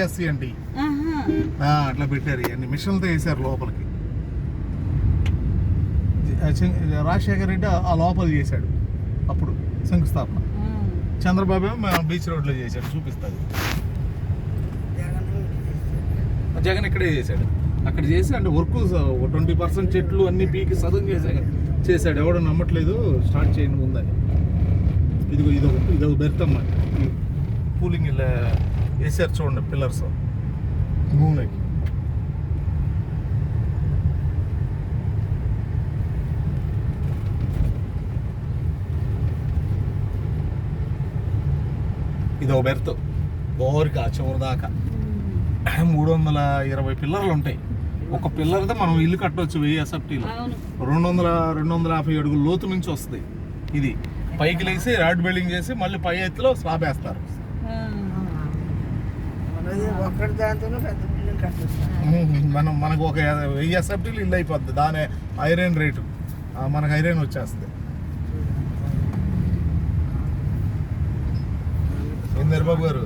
అండి అట్లా పెట్టారు. ఇవన్నీ మిషన్లతో వేసారు లోపలికి. రాజశేఖర్ రెడ్డి ఆ లోపల చేశాడు అప్పుడు శంకుస్థాపన. చంద్రబాబు బీచ్ రోడ్లో చేశాడు, చూపిస్తాడు. జగన్ ఇక్కడే చేశాడు. అక్కడ చేసి అంటే వర్క్ 20% చెట్లు అన్ని పీకి సదం చేశాడు. ఎవడో నమ్మట్లేదు, స్టార్ట్ చేయండి ముందని. ఇదొక బెర్తమ్మ కూలింగ్ ఇలా వేసారు చూడండి, పిల్లర్స్ భూమిలోకి. ఇదో బెర్త్ బోరికి ఆ చివరి దాకా 320 పిల్లర్లు ఉంటాయి. ఒక పిల్లర్తో మనం ఇల్లు కట్టవచ్చు 1000 ఎస్ఎఫ్టీలో. 250 అడుగుల లోతు నుంచి వస్తుంది. ఇది పైకి లేసి రాడ్ బిల్డింగ్ చేసి మళ్ళీ పై ఎత్తులో స్లాబ్ వేస్తారు. మనకు ఒక 1000 ఎస్ఎఫ్టీలు ఇల్లు అయిపోద్ది. దాని ఐరన్ రేటు మనకు ఐరన్ వచ్చేస్తుంది. ఏందర్ బాబు గారు